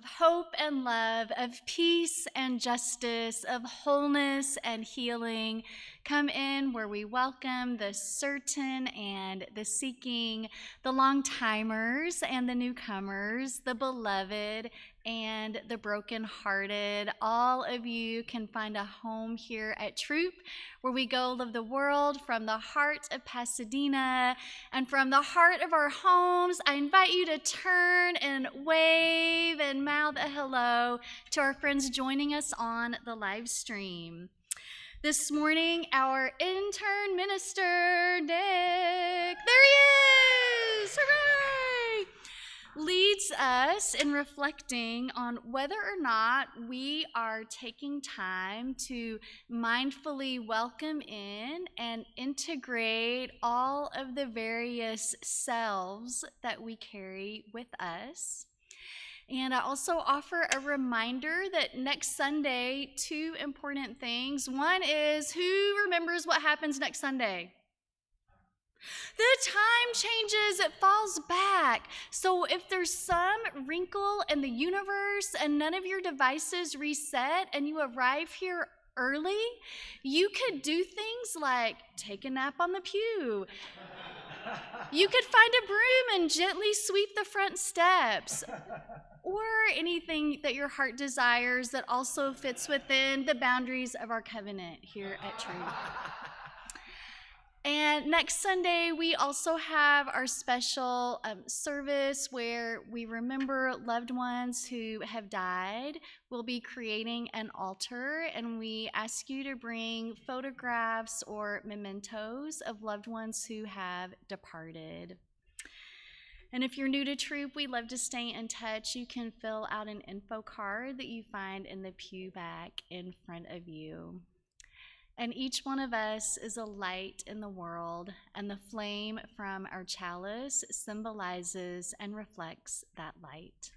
hope and love, of peace and justice, of wholeness and healing. Come in where we welcome the certain and the seeking, the long-timers and the newcomers, the beloved and the brokenhearted. All of you can find a home here at Throop, where we go live the world from the heart of Pasadena. And from the heart of our homes, I invite you to turn and wave and mouth a hello to our friends joining us on the live stream. This morning, our intern minister, Nick, there he is, hooray! Leads us in reflecting on whether or not we are taking time to mindfully welcome in and integrate all of the various selves that we carry with us. And I also offer a reminder that next Sunday, two important things. One is, who remembers what happens next Sunday? The time changes, it falls back. So if there's some wrinkle in the universe and none of your devices reset and you arrive here early, you could do things like take a nap on the pew. You could find a broom and gently sweep the front steps. Or anything that your heart desires that also fits within the boundaries of our covenant here at Throop. And next Sunday, we also have our special service where we remember loved ones who have died. We'll be creating an altar, and we ask you to bring photographs or mementos of loved ones who have departed. And if you're new to Throop, we love to stay in touch. You can fill out an info card that you find in the pew back in front of you. And each one of us is a light in the world, and the flame from our chalice symbolizes and reflects that light.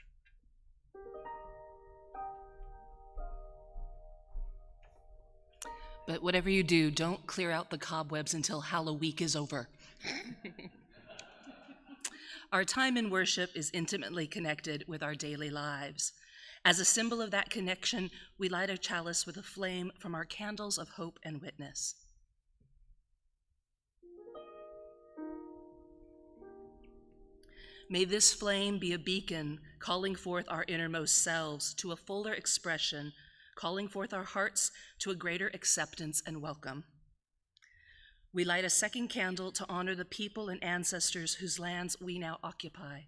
But whatever you do, don't clear out the cobwebs until Halloween is over. Our time in worship is intimately connected with our daily lives. As a symbol of that connection, we light a chalice with a flame from our candles of hope and witness. May this flame be a beacon calling forth our innermost selves to a fuller expression, calling forth our hearts to a greater acceptance and welcome. We light a second candle to honor the people and ancestors whose lands we now occupy.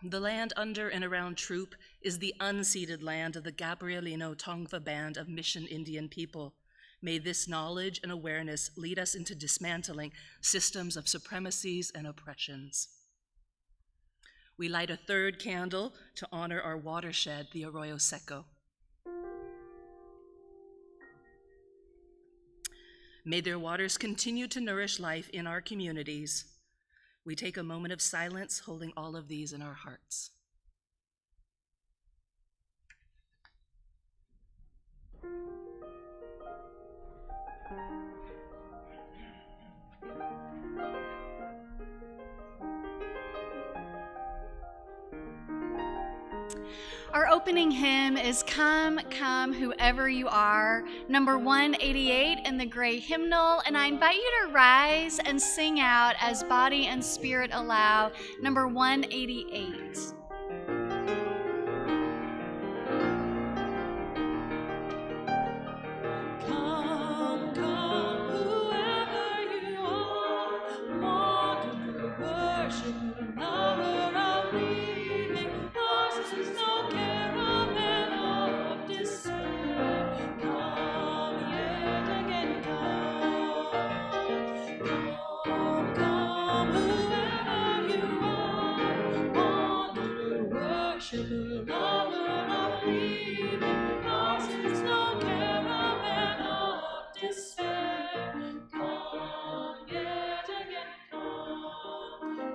The land under and around Throop is the unceded land of the Gabrielino Tongva Band of Mission Indian people. May this knowledge and awareness lead us into dismantling systems of supremacies and oppressions. We light a third candle to honor our watershed, the Arroyo Seco. May their waters continue to nourish life in our communities. We take a moment of silence, holding all of these in our hearts. Our opening hymn is Come, Come, Whoever You Are, number 188 in the gray hymnal, and I invite you to rise and sing out as body and spirit allow, number 188.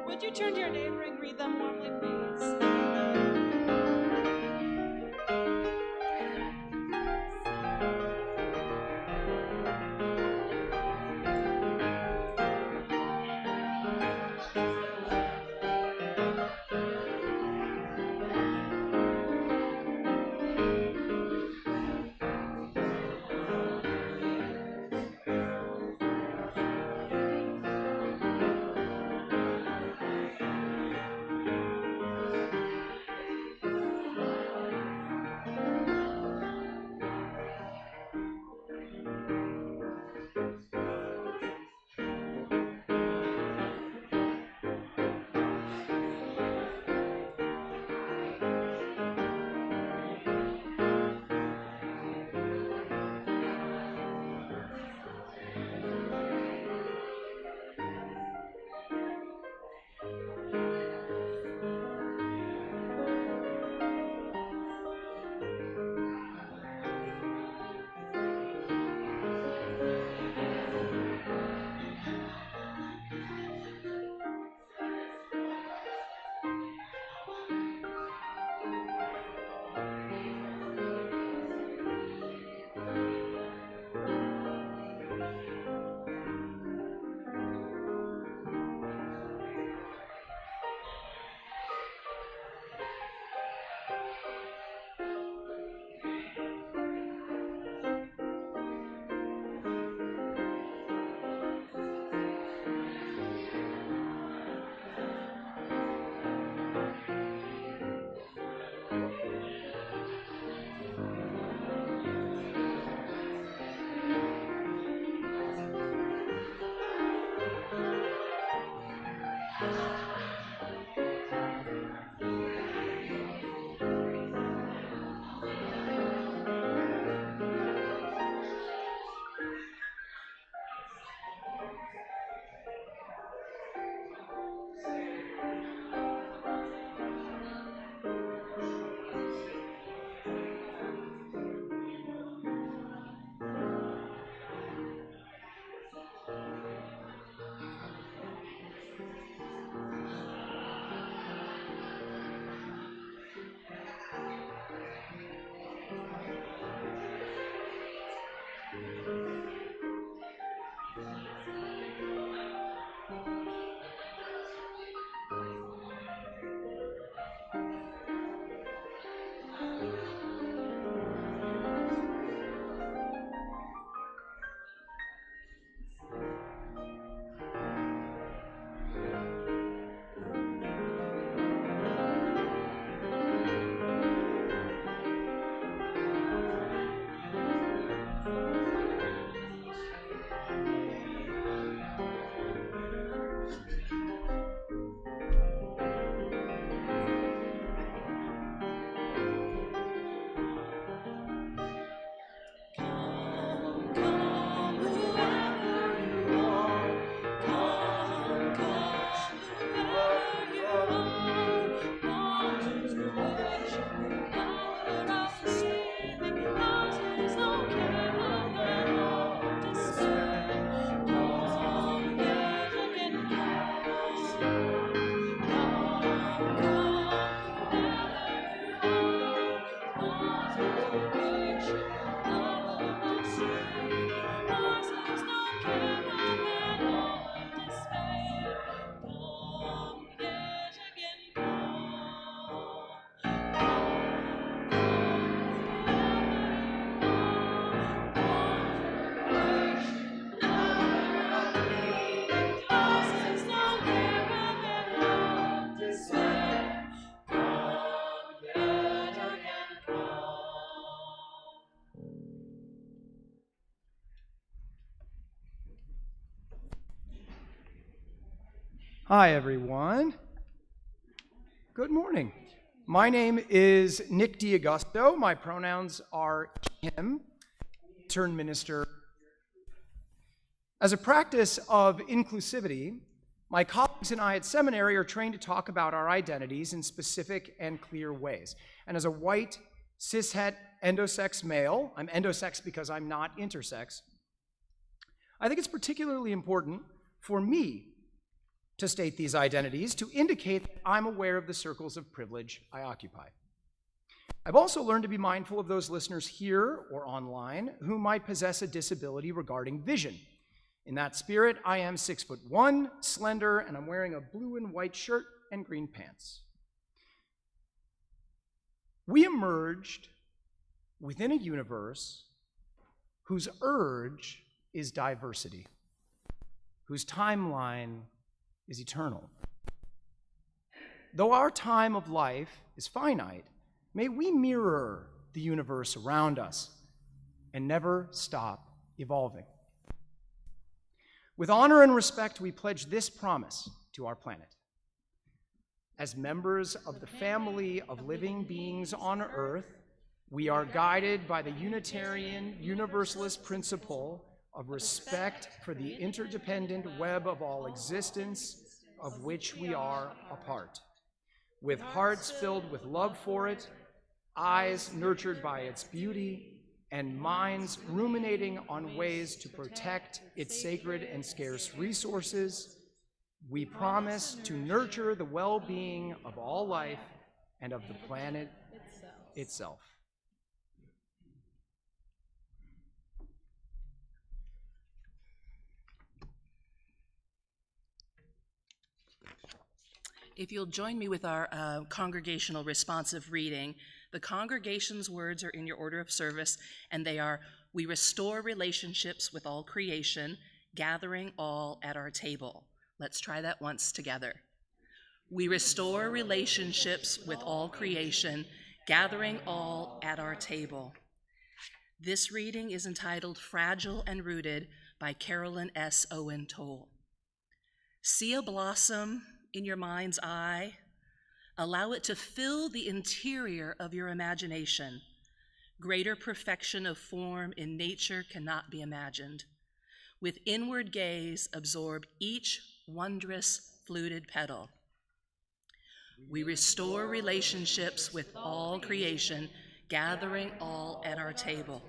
Would you turn to your neighbor and greet them warmly, please? Hi, everyone. Good morning. My name is Nick D'Augusto. My pronouns are him, intern minister. As a practice of inclusivity, my colleagues and I at seminary are trained to talk about our identities in specific and clear ways. And as a white, cishet, endosex male, I'm endosex because I'm not intersex, I think it's particularly important for me to state these identities to indicate that I'm aware of the circles of privilege I occupy. I've also learned to be mindful of those listeners here or online who might possess a disability regarding vision. In that spirit, I am 6'1", slender, and I'm wearing a blue and white shirt and green pants. We emerged within a universe whose urge is diversity, whose timeline is eternal. Though our time of life is finite, may we mirror the universe around us and never stop evolving. With honor and respect, we pledge this promise to our planet. As members of the family of living beings on Earth, we are guided by the Unitarian Universalist principle of respect for the interdependent web of all existence of which we are a part. With hearts filled with love for it, eyes nurtured by its beauty, and minds ruminating on ways to protect its sacred and scarce resources, we promise to nurture the well-being of all life and of the planet itself. If you'll join me with our congregational responsive reading, the congregation's words are in your order of service, and they are, "We restore relationships with all creation, gathering all at our table." Let's try that once together. We restore relationships with all creation, gathering all at our table. This reading is entitled Fragile and Rooted by Carolyn S. Owen Toll. See a blossom in your mind's eye. Allow it to fill the interior of your imagination. Greater perfection of form in nature cannot be imagined. With inward gaze, absorb each wondrous fluted petal. We restore relationships with all creation, gathering all at our table.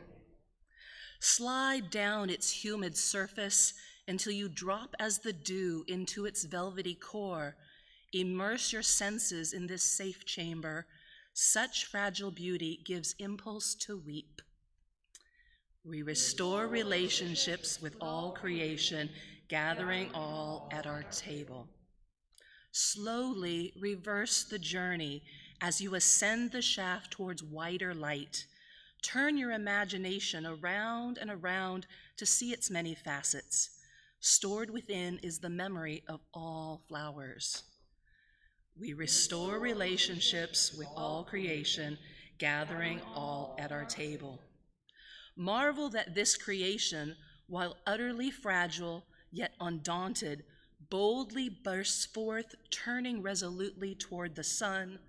Slide down its humid surface until you drop as the dew into its velvety core. Immerse your senses in this safe chamber. Such fragile beauty gives impulse to weep. We restore relationships with all creation, gathering all at our table. Slowly reverse the journey as you ascend the shaft towards wider light. Turn your imagination around and around to see its many facets. Stored within is the memory of all flowers. We restore relationships with all creation, gathering all at our table. Marvel that this creation, while utterly fragile yet undaunted, boldly bursts forth, turning resolutely toward the sun,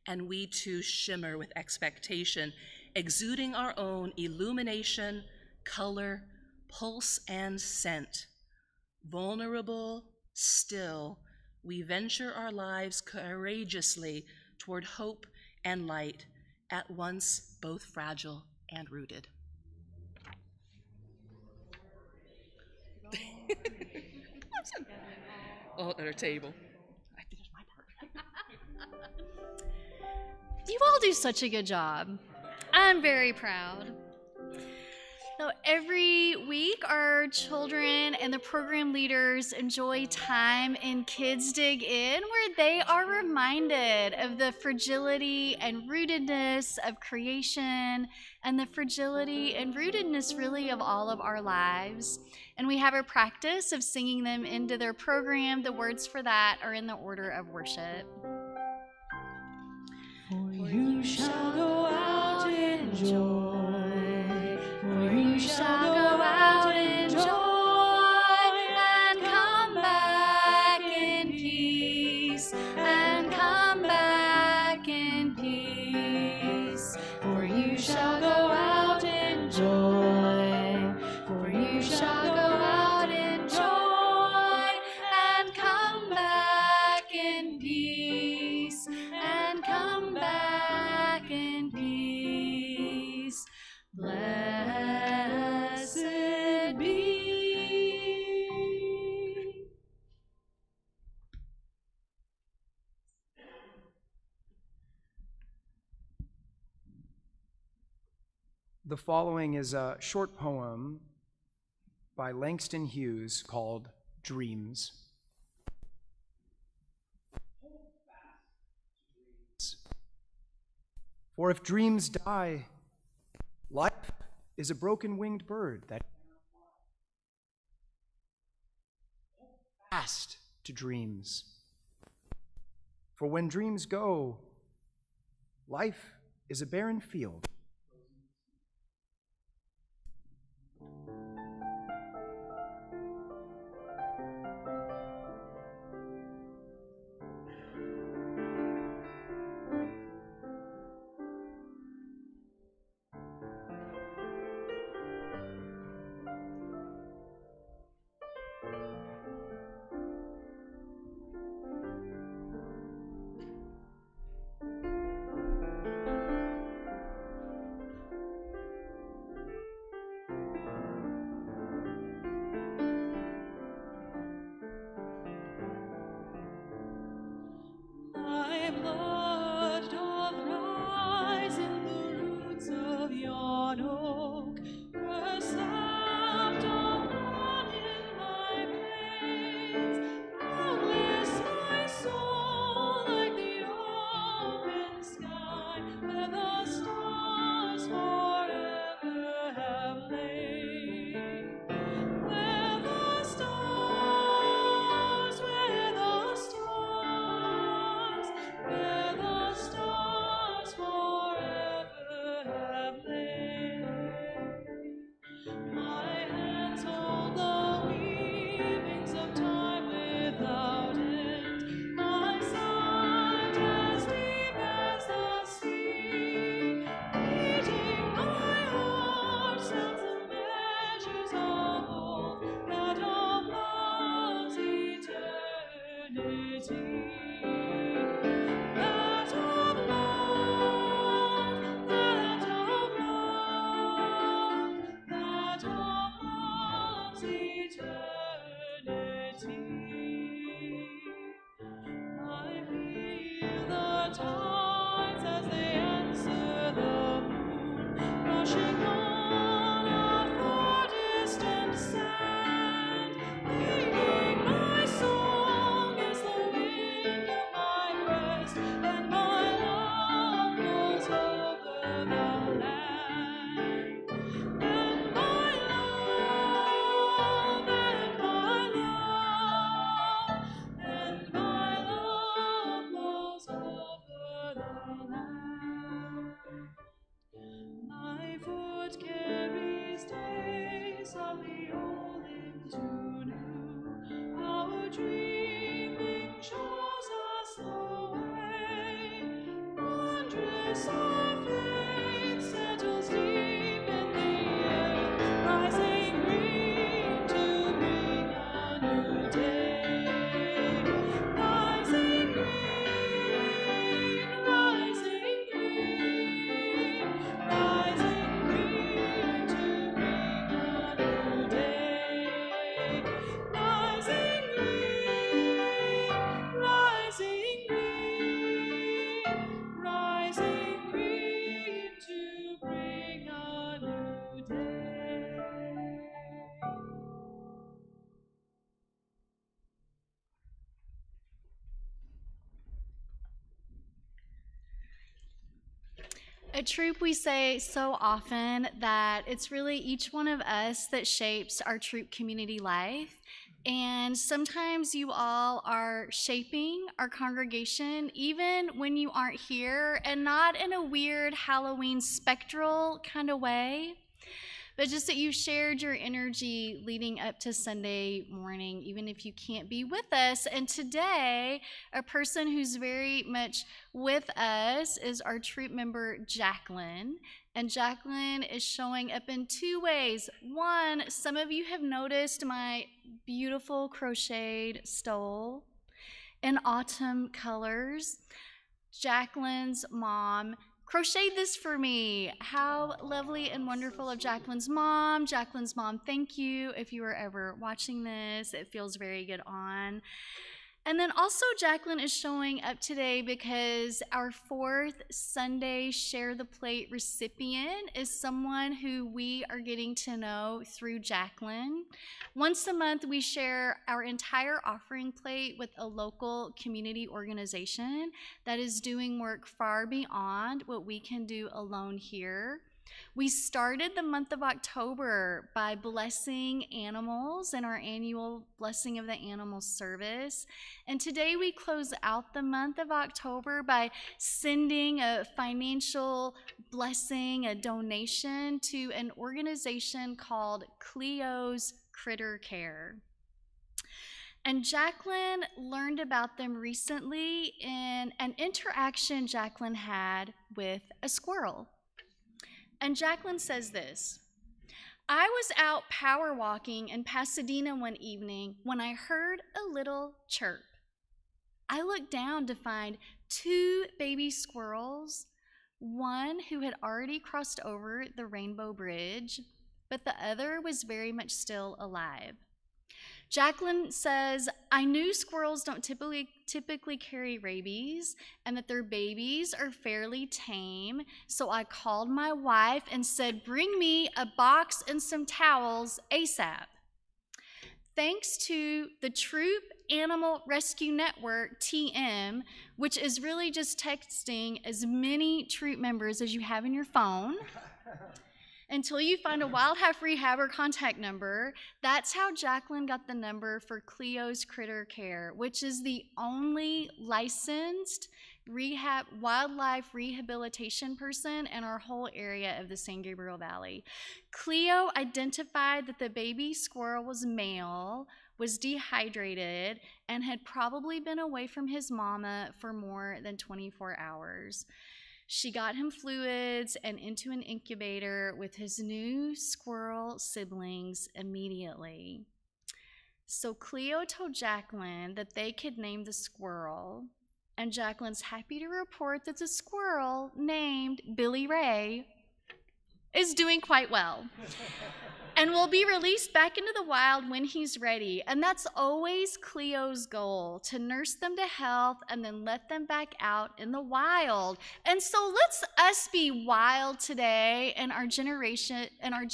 and we too shimmer with expectation, exuding our own illumination, color, pulse, and scent. Vulnerable, still, we venture our lives courageously toward hope and light, at once both fragile and rooted. All at our table. I finished my part. You all do such a good job. I'm very proud. So every week, our children and the program leaders enjoy time in Kids Dig In, where they are reminded of the fragility and rootedness of creation and the fragility and rootedness really of all of our lives. And we have a practice of singing them into their program. The words for that are in the order of worship. For you shall go out in joy. For you shall go out in joy and come back in The following is a short poem by Langston Hughes called Dreams. For if dreams die, life is a broken-winged bird that hold fast to dreams. For when dreams go, life is a barren field. Thy blood doth rise in the roots of yon oak, her sap doth run in my veins. Boundless my soul like the open sky, where the stars forever have lain. Where the stars, where the stars, where the stars forever have lain. My hands hold the weavings of time without end. My sight as deep as the sea. Beating my heart sounds the measures of all that of love's eternity. That of love, that of love, that of love's eternity. I feel the tides as they answer the moon, rushing on a far distant sand. Singing my song is the wind of my breast, and my love blows over the land. And my love, and my love, and my love blows over the land. My foot carries days of the old into new. Our dreaming shows us the way. Wondrous our faith settles deep in the earth, rising green to bring a new day. Rising green, rising green, rising green to bring a new day. Rising green, rising green, rising green to bring a new day. At Troop, we say so often that it's really each one of us that shapes our Troop community life. And sometimes you all are shaping our congregation even when you aren't here, and not in a weird Halloween spectral kind of way, but just that you shared your energy leading up to Sunday morning, even if you can't be with us. And today, a person who's very much with us is our Troop member, Jacqueline. And Jacqueline is showing up in two ways. One, some of you have noticed my beautiful crocheted stole in autumn colors. Jacqueline's mom crocheted this for me. How lovely and wonderful of Jacqueline's mom. Jacqueline's mom, thank you. If you are ever watching this, it feels very good on. And then also Jacqueline is showing up today because our fourth Sunday Share the Plate recipient is someone who we are getting to know through Jacqueline. Once a month, we share our entire offering plate with a local community organization that is doing work far beyond what we can do alone here. We started the month of October by blessing animals in our annual Blessing of the Animals service. And today we close out the month of October by sending a financial blessing, a donation to an organization called Cleo's Critter Care. And Jacqueline learned about them recently in an interaction Jacqueline had with a squirrel. And Jacqueline says this: I was out power walking in Pasadena one evening when I heard a little chirp. I looked down to find two baby squirrels, one who had already crossed over the Rainbow Bridge, but the other was very much still alive. Jacqueline says, I knew squirrels don't typically carry rabies and that their babies are fairly tame, so I called my wife and said, bring me a box and some towels ASAP. Thanks to the Throop Animal Rescue Network, TM, which is really just texting as many Throop members as you have in your phone, until you find a Wildlife Rehabber contact number. That's how Jacqueline got the number for Cleo's Critter Care, which is the only licensed wildlife rehabilitation person in our whole area of the San Gabriel Valley. Cleo identified that the baby squirrel was male, was dehydrated, and had probably been away from his mama for more than 24 hours. She got him fluids and into an incubator with his new squirrel siblings immediately. So Cleo told Jacqueline that they could name the squirrel, and Jacqueline's happy to report that the squirrel named Billy Ray is doing quite well and will be released back into the wild when he's ready. And that's always Cleo's goal, to nurse them to health and then let them back out in the wild. And so let's us be wild today in our generation and our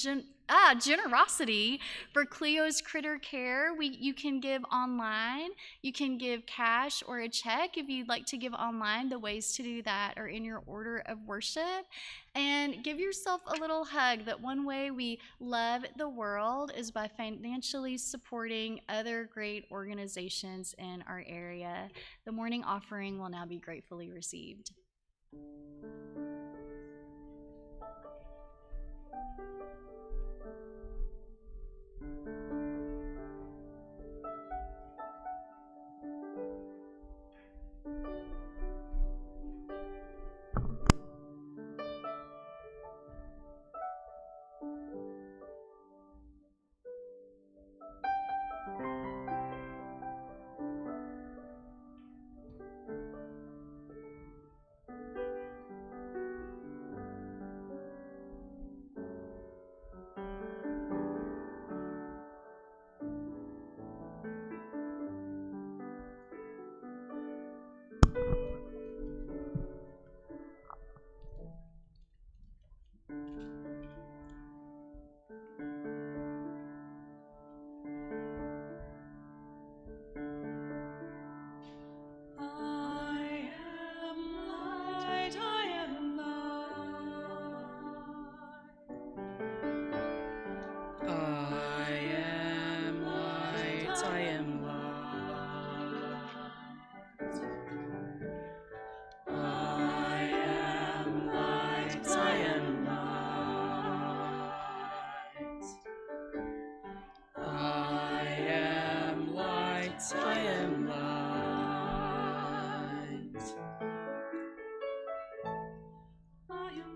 generosity for Cleo's Critter Care. You can give online, you can give cash or a check. If you'd like to give online, the ways to do that are in your order of worship. And give yourself a little hug. That one way we love the world is by financially supporting other great organizations in our area. The morning offering will now be gratefully received.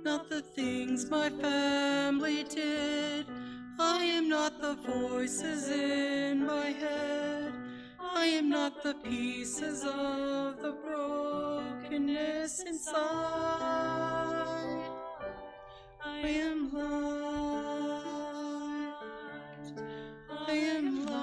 Not the things my family did. I am not the voices in my head. I am not the pieces of the brokenness inside. I am light. I am light.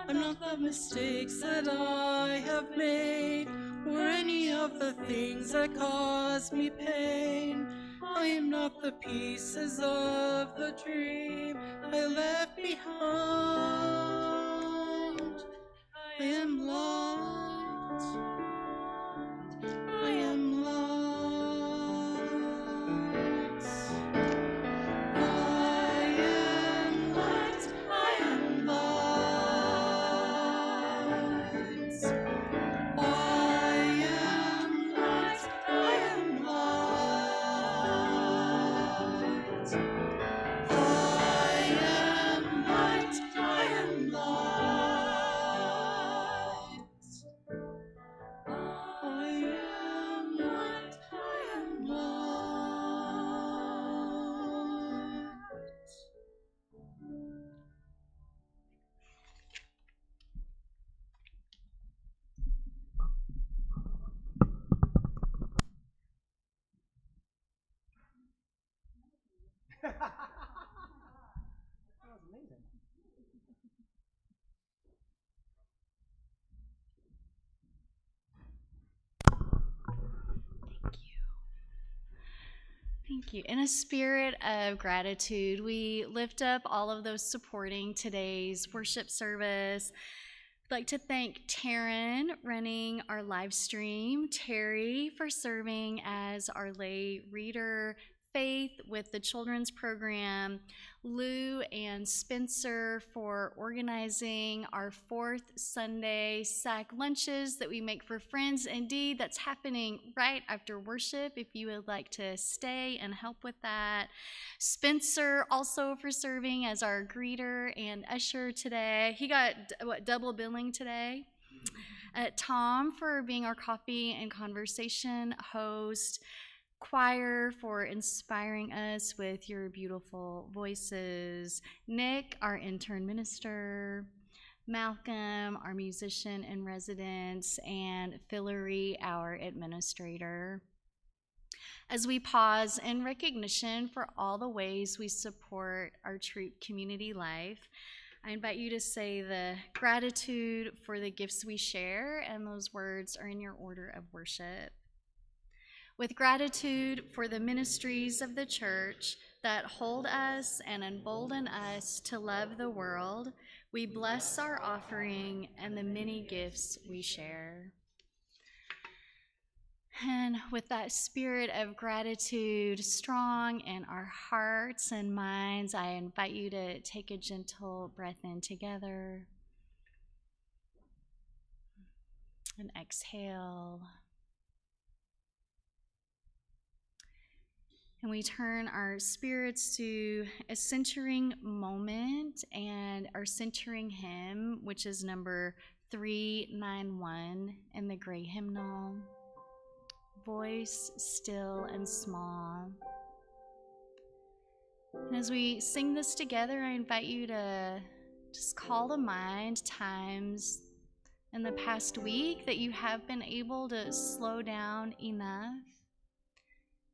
I'm not the mistakes that I have made, or any of the things that cause me pain. I am not the pieces of the dream I left behind. I am light. I am light. I am light. I am light. I am light. I am light. I am light. I am light. I am light. I am light. That was amazing. Thank you. In a spirit of gratitude, we lift up all of those supporting today's worship service. I'd like to thank Taryn running our live stream, Terry for serving as our lay reader, Faith with the children's program, Lou and Spencer for organizing our fourth Sunday sack lunches that we make for friends. Indeed, that's happening right after worship if you would like to stay and help with that. Spencer also for serving as our greeter and usher today. He got double billing today. Tom for being our coffee and conversation host. Choir for inspiring us with your beautiful voices. Nick, our intern minister. Malcolm, our musician in residence. And Hillary, our administrator. As we pause in recognition for all the ways we support our Throop community life, I invite you to say the gratitude for the gifts we share, and those words are in your order of worship. With gratitude for the ministries of the church that hold us and embolden us to love the world, we bless our offering and the many gifts we share. And with that spirit of gratitude strong in our hearts and minds, I invite you to take a gentle breath in together and exhale. And we turn our spirits to a centering moment and our centering hymn, which is number 391 in the gray hymnal. Voice still and small. And as we sing this together, I invite you to just call to mind times in the past week that you have been able to slow down enough,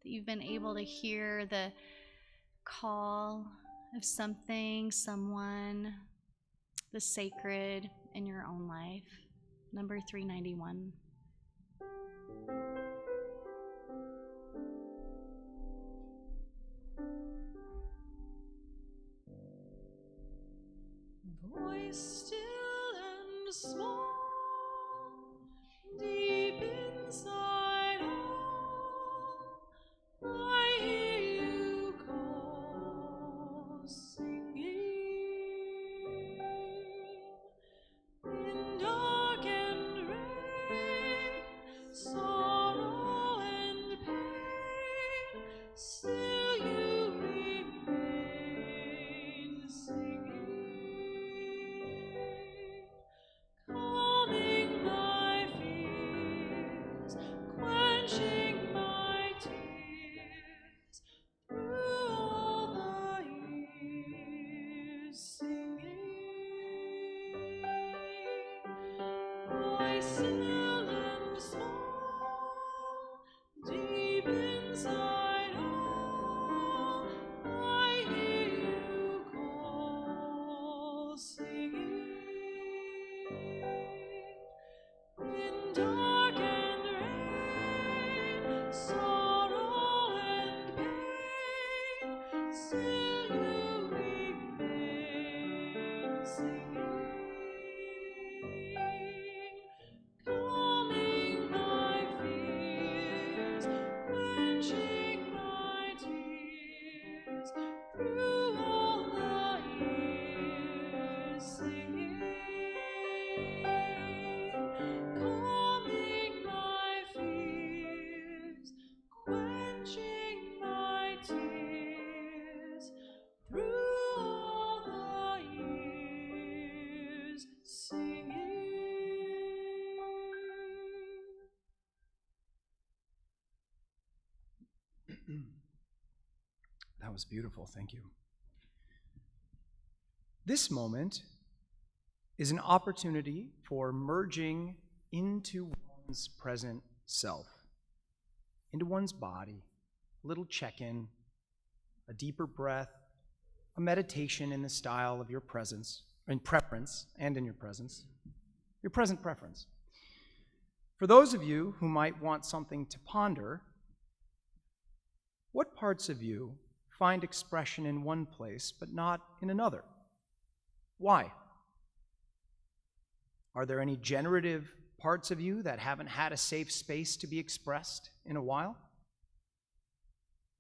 that you've been able to hear the call of something, someone, the sacred in your own life. Number 391. Voice still and small, deep inside all, I hear you call, singing. In dark and rain, sorrow and pain, still you remain singing, calming my fears, quenching my tears, through all the years, singing. Voice still and small, deep inside all, I hear you call, singing. That was beautiful, thank you. This moment is an opportunity for merging into one's present self, into one's body, a little check-in, a deeper breath, a meditation in the style of your presence, in preference, and in your presence, your present preference. For those of you who might want something to ponder, what parts of you find expression in one place but not in another? Why? Are there any generative parts of you that haven't had a safe space to be expressed in a while?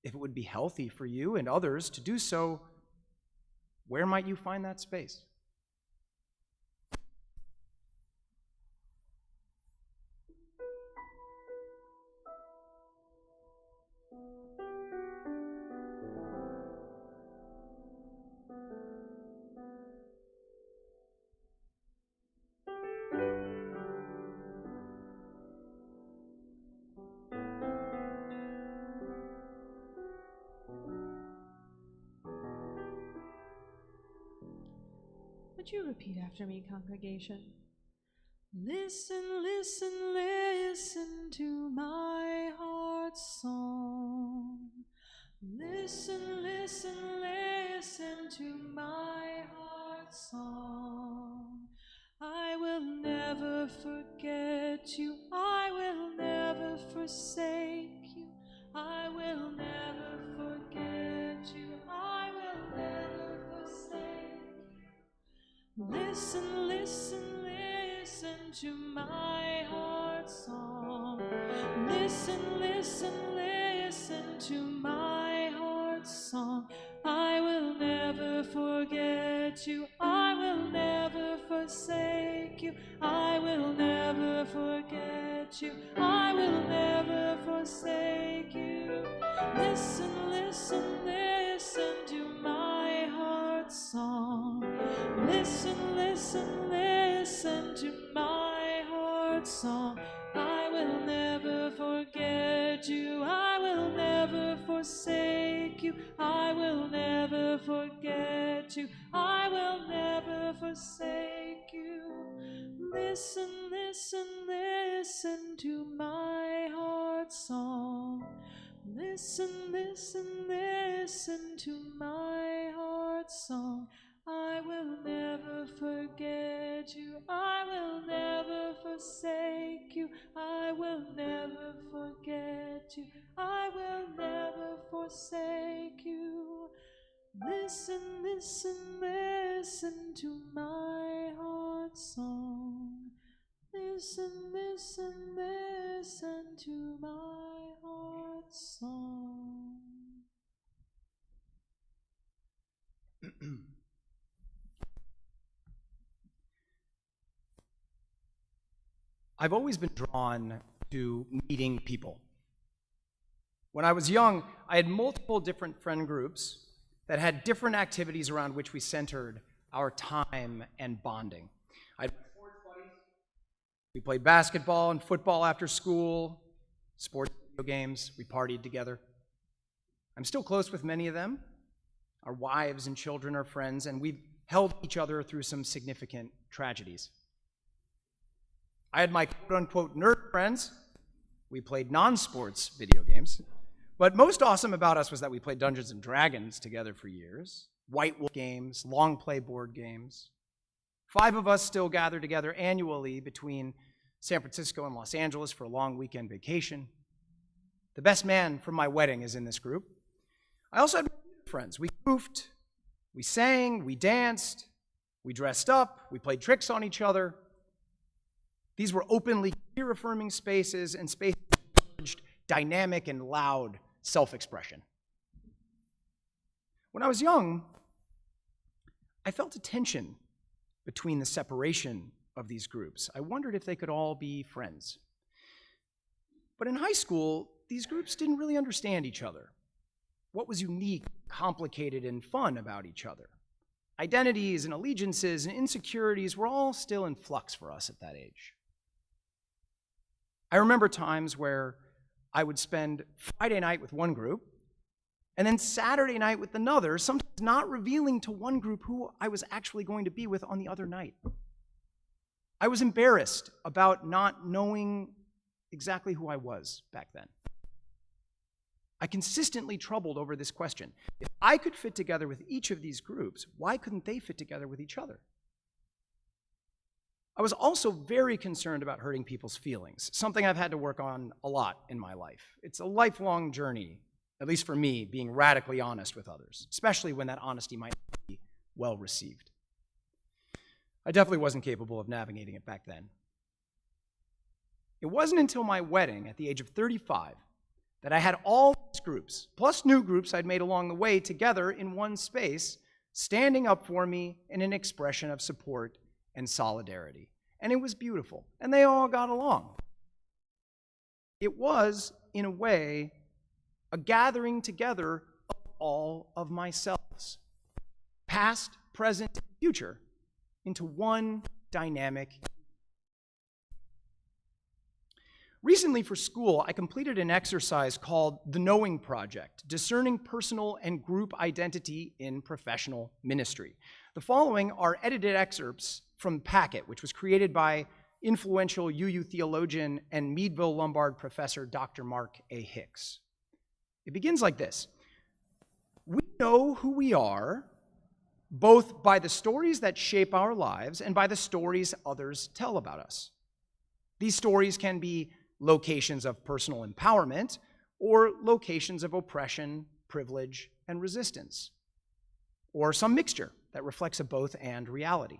If it would be healthy for you and others to do so, where might you find that space? Would you repeat after me, congregation? Listen, listen, listen to my heart's song. Listen, listen, listen to my heart's song. I will never forget you. I will never forsake you. I will never forget you. I will never forsake you. Listen, listen, listen to my heart's song. Listen, listen, listen to my heart's song. I will never forget you. I will never forsake you. I will never forget you. I will never forsake you. Listen, listen, listen to my heart's song. Listen, listen, listen to my heart's song. I will never forget you. I will never forsake you. I will never forget you. I will never forsake you. Listen, listen, listen to my heart's song. Listen, listen, listen to my heart's song. I will never forget you. I will never forsake you. I will never forget you. I will never forsake you. Listen, listen, listen to my heart's song. Listen, listen, listen to my heart's song. I've always been drawn to meeting people. When I was young, I had multiple different friend groups that had different activities around which we centered our time and bonding. I had sports buddies. We played basketball and football after school, sports video games. We partied together. I'm still close with many of them. Our wives and children are friends, and we've held each other through some significant tragedies. I had my quote-unquote nerd friends. We played non-sports video games. But most awesome about us was that we played Dungeons & Dragons together for years, White Wolf games, long play board games. 5 of us still gather together annually between San Francisco and Los Angeles for a long weekend vacation. The best man from my wedding is in this group. I also had friends. We goofed, we sang, we danced, we dressed up, we played tricks on each other. These were openly queer-affirming spaces and spaces that encouraged dynamic and loud self-expression. When I was young, I felt a tension between the separation of these groups. I wondered if they could all be friends. But in high school, these groups didn't really understand each other. What was unique, complicated, and fun about each other? Identities and allegiances and insecurities were all still in flux for us at that age. I remember times where I would spend Friday night with one group and then Saturday night with another, sometimes not revealing to one group who I was actually going to be with on the other night. I was embarrassed about not knowing exactly who I was back then. I consistently troubled over this question. If I could fit together with each of these groups, why couldn't they fit together with each other? I was also very concerned about hurting people's feelings, something I've had to work on a lot in my life. It's a lifelong journey, at least for me, being radically honest with others, especially when that honesty might not be well received. I definitely wasn't capable of navigating it back then. It wasn't until my wedding at the age of 35 that I had all these groups, plus new groups I'd made along the way, together in one space, standing up for me in an expression of support and solidarity. And it was beautiful, and they all got along. It was, in a way, a gathering together of all of myselves, past, present, and future, into one dynamic. Recently for school, I completed an exercise called the Knowing Project, Discerning Personal and Group Identity in Professional Ministry. The following are edited excerpts from Packet, which was created by influential UU theologian and Meadville Lombard professor Dr. Mark A. Hicks. It begins like this. We know who we are, both by the stories that shape our lives and by the stories others tell about us. These stories can be locations of personal empowerment or locations of oppression, privilege, and resistance, or some mixture that reflects a both and reality.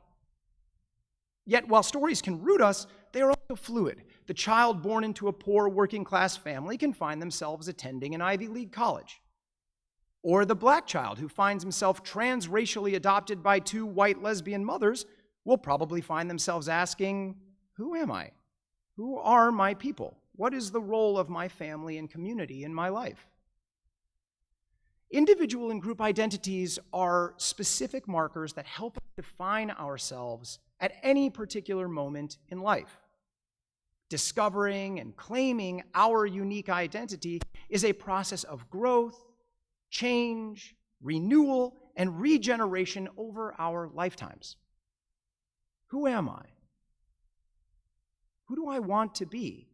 Yet, while stories can root us, they are also fluid. The child born into a poor working-class family can find themselves attending an Ivy League college. Or the black child who finds himself transracially adopted by two white lesbian mothers will probably find themselves asking, who am I? Who are my people? What is the role of my family and community in my life? Individual and group identities are specific markers that help us define ourselves at any particular moment in life. Discovering and claiming our unique identity is a process of growth, change, renewal, and regeneration over our lifetimes. Who am I? Who do I want to be?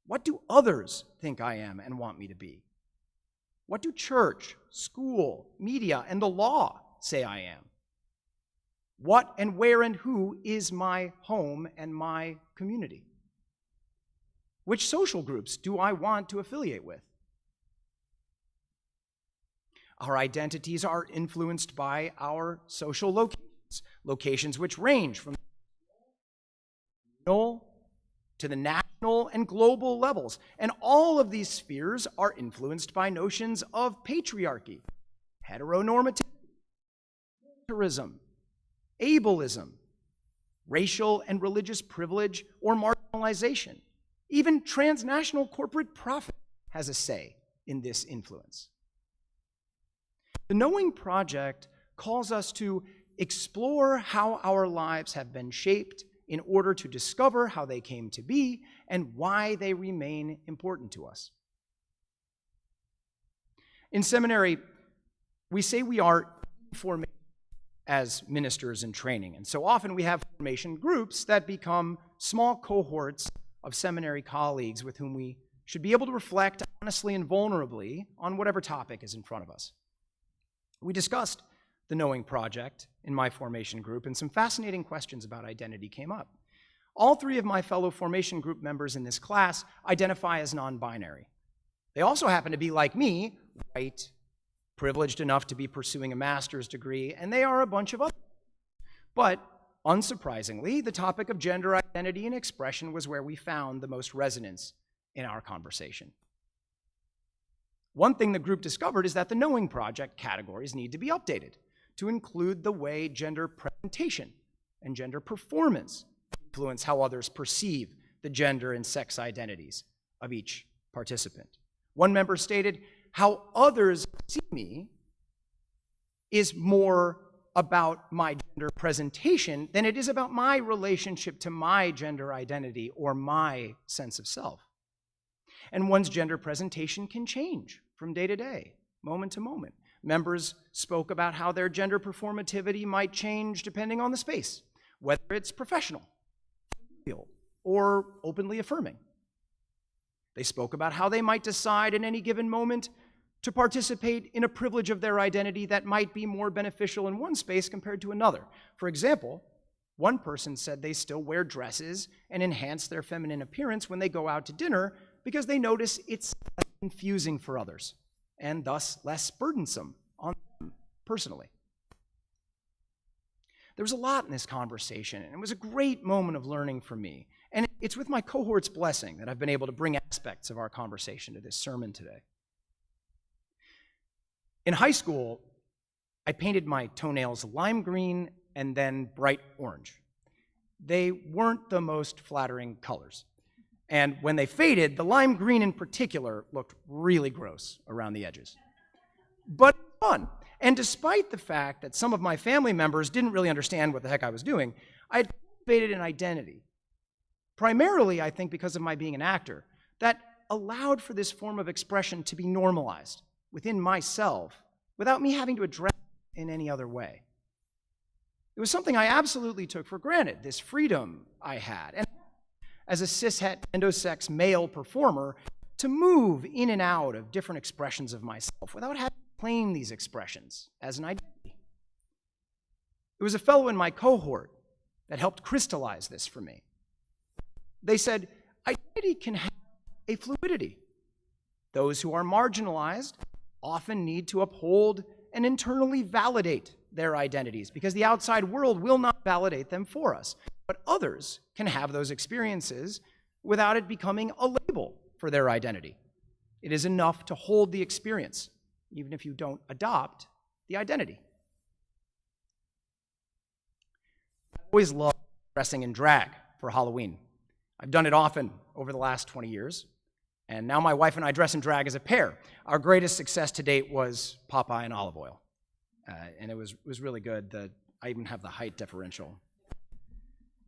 What do others think I am and want me to be? What do church, school, media, and the law say I am? What and where and who is my home and my community? Which social groups do I want to affiliate with? Our identities are influenced by our social locations which range from to the national and global levels. And all of these spheres are influenced by notions of patriarchy, heteronormativity, militarism, ableism, racial and religious privilege or marginalization. Even transnational corporate profit has a say in this influence. The Knowing Project calls us to explore how our lives have been shaped in order to discover how they came to be and why they remain important to us. In seminary, we say we are formation as ministers in training, and so often we have formation groups that become small cohorts of seminary colleagues with whom we should be able to reflect honestly and vulnerably on whatever topic is in front of us. We discussed the Knowing Project in my formation group, and some fascinating questions about identity came up. All three of my fellow formation group members in this class identify as non-binary. They also happen to be, like me, white, privileged enough to be pursuing a master's degree, and they are a bunch of others. But unsurprisingly, the topic of gender identity and expression was where we found the most resonance in our conversation. One thing the group discovered is that the Knowing Project categories need to be updated to include the way gender presentation and gender performance influence how others perceive the gender and sex identities of each participant. One member stated, "How others see me is more about my gender presentation than it is about my relationship to my gender identity or my sense of self." And one's gender presentation can change from day to day, moment to moment. Members spoke about how their gender performativity might change depending on the space, whether it's professional, or openly affirming. They spoke about how they might decide in any given moment to participate in a privilege of their identity that might be more beneficial in one space compared to another. For example, one person said they still wear dresses and enhance their feminine appearance when they go out to dinner because they notice it's less confusing for others and thus less burdensome on them personally. There was a lot in this conversation, and it was a great moment of learning for me. And it's with my cohort's blessing that I've been able to bring aspects of our conversation to this sermon today. In high school, I painted my toenails lime green and then bright orange. They weren't the most flattering colors. And when they faded, the lime green in particular looked really gross around the edges. But fun. And despite the fact that some of my family members didn't really understand what the heck I was doing, I had cultivated an identity. Primarily, I think, because of my being an actor, that allowed for this form of expression to be normalized within myself without me having to address it in any other way. It was something I absolutely took for granted, this freedom I had. And as a cishet endosex male performer, to move in and out of different expressions of myself without having to claim these expressions as an identity. It was a fellow in my cohort that helped crystallize this for me. They said, identity can have a fluidity. Those who are marginalized often need to uphold and internally validate their identities because the outside world will not validate them for us. But others can have those experiences without it becoming a label for their identity. It is enough to hold the experience, even if you don't adopt the identity. I've always loved dressing in drag for Halloween. I've done it often over the last 20 years, and now my wife and I dress in drag as a pair. Our greatest success to date was Popeye and olive oil, and it was really good. I even have the height differential.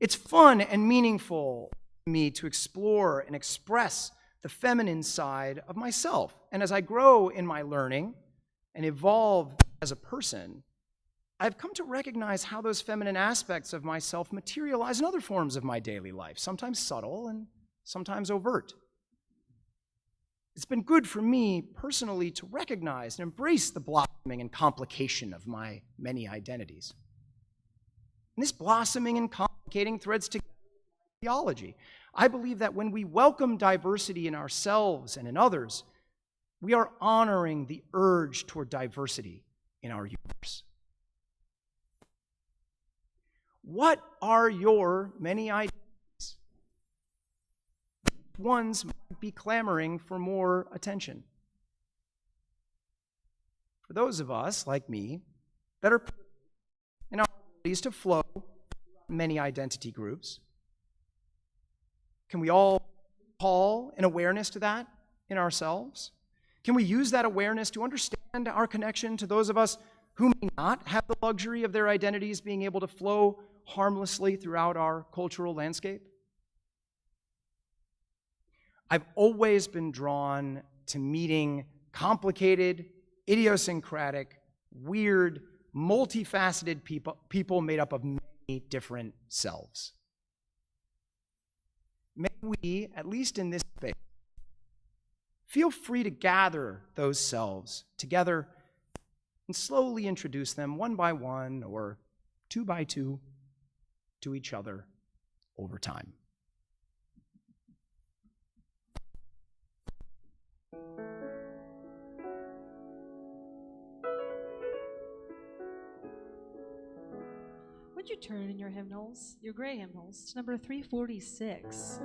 It's fun and meaningful to me to explore and express the feminine side of myself. And as I grow in my learning and evolve as a person, I've come to recognize how those feminine aspects of myself materialize in other forms of my daily life, sometimes subtle and sometimes overt. It's been good for me personally to recognize and embrace the blossoming and complication of my many identities. And this blossoming and complicating threads together theology. I believe that when we welcome diversity in ourselves and in others, we are honoring the urge toward diversity in our universe. What are your many identities? Which ones might be clamoring for more attention? For those of us, like me, that are in our abilities to flow many identity groups, can we all call an awareness to that in ourselves? Can we use that awareness to understand our connection to those of us who may not have the luxury of their identities being able to flow harmlessly throughout our cultural landscape? I've always been drawn to meeting complicated, idiosyncratic, weird, multifaceted people made up of many different selves. May we, at least in this space, feel free to gather those selves together and slowly introduce them one by one or two by two to each other over time. would you turn in your hymnals, your gray hymnals, to number 346?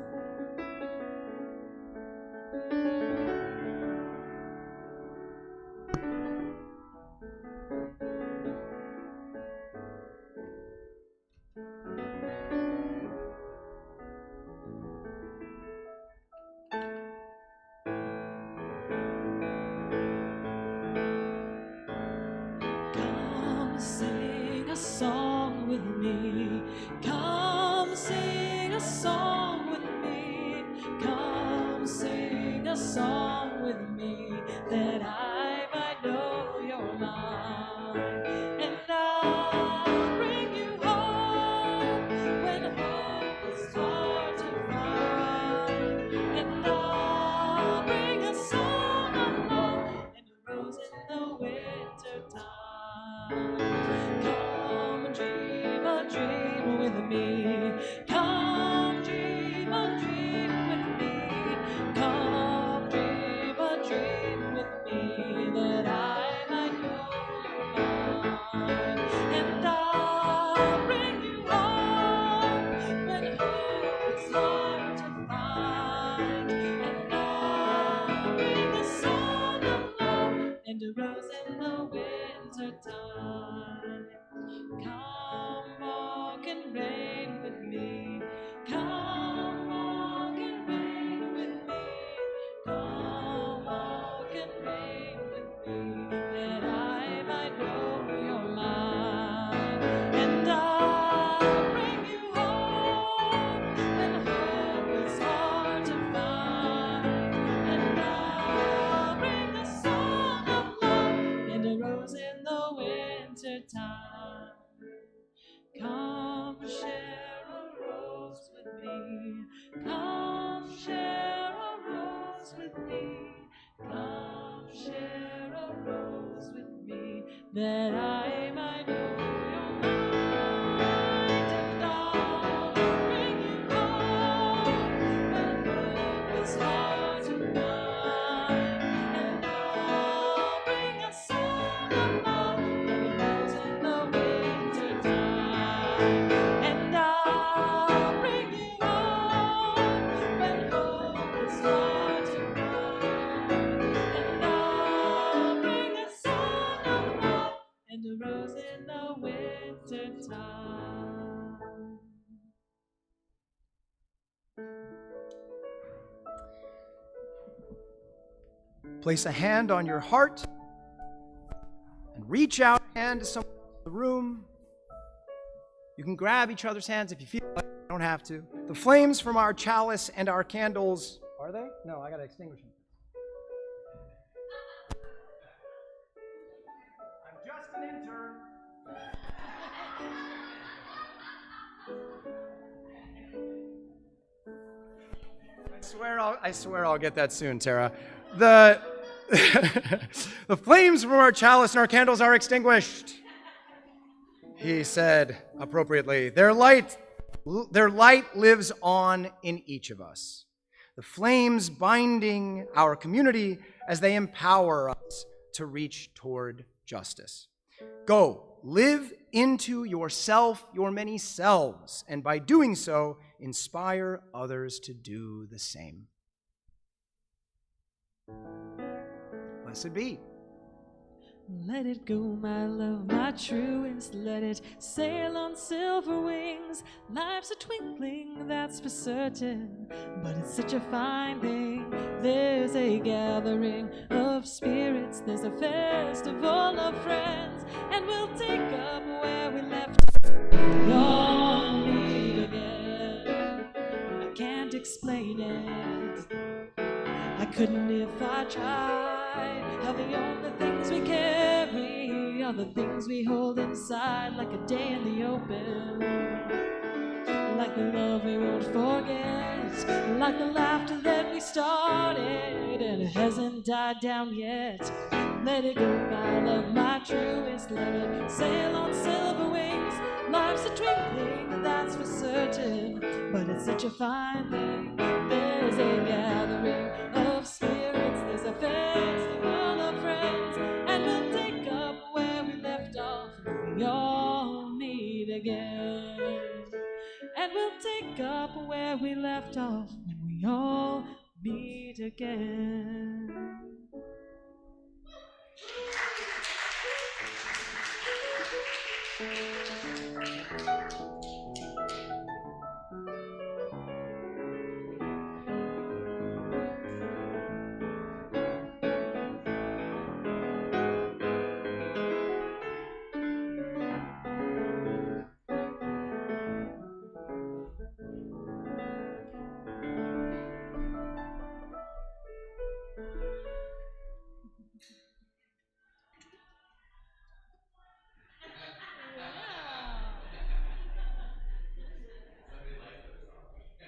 Come sing a song with me. Come sing a song with me. Come sing a song with me, that I might know you're mine. And I'll bring you home when hope is hard to find. And I'll bring a song of love and a rose in the winter time. Come and dream a dream with me. Come dream a dream with me. Come dream a dream with me, that I might know you're mine. And I'll bring you home when hope is hard to find. And I'll bring a song of love and a rose in the winter time. Come walk in rain with me. Come walk in rain with me. Come walk in rain with me, that I might know you're mine. And I'll bring you home when hope is hard to find. And I'll bring a song of love and a rose in the winter time. Come share a rose with me. Come share a rose with me. Come share a rose with me, that I might know you're mine. And I'll bring you home when hope is hard to find. And I'll bring a song of love and a rose in the winter time. And I'll bring you home when hope is hard to find. And I'll bring a song of love and a rose in the winter time. Place a hand on your heart and reach out a hand to someone in the room. You can grab each other's hands if you feel like. You don't have to. The flames from our chalice and our candles, are they? No, I gotta extinguish them. I'm just an intern. I swear I'll get that soon, Tara. The the flames from our chalice and our candles are extinguished, he said appropriately. Their light lives on in each of us. The flames binding our community as they empower us to reach toward justice. Go, live into yourself, your many selves, and by doing so, inspire others to do the same. Blessed be. Let it go, my love, my truest. Let it sail on silver wings. Life's a twinkling, that's for certain, but it's such a fine thing. There's a gathering of spirits, there's a festival of friends, and we'll take up where we left. You'll meet again. I can't explain it, I couldn't if I tried. How the only things we carry are the things we hold inside, like a day in the open, like the love we won't forget, like the laughter that we started and it hasn't died down yet. Let it go, my love, my truest. Let it sail on silver wings. Life's a twinkling, that's for certain, but it's such a fine thing. There's a gathering of spirits, there's a festival of friends, and we'll take up where we left off, and we all meet again. up where we left off when we all meet again.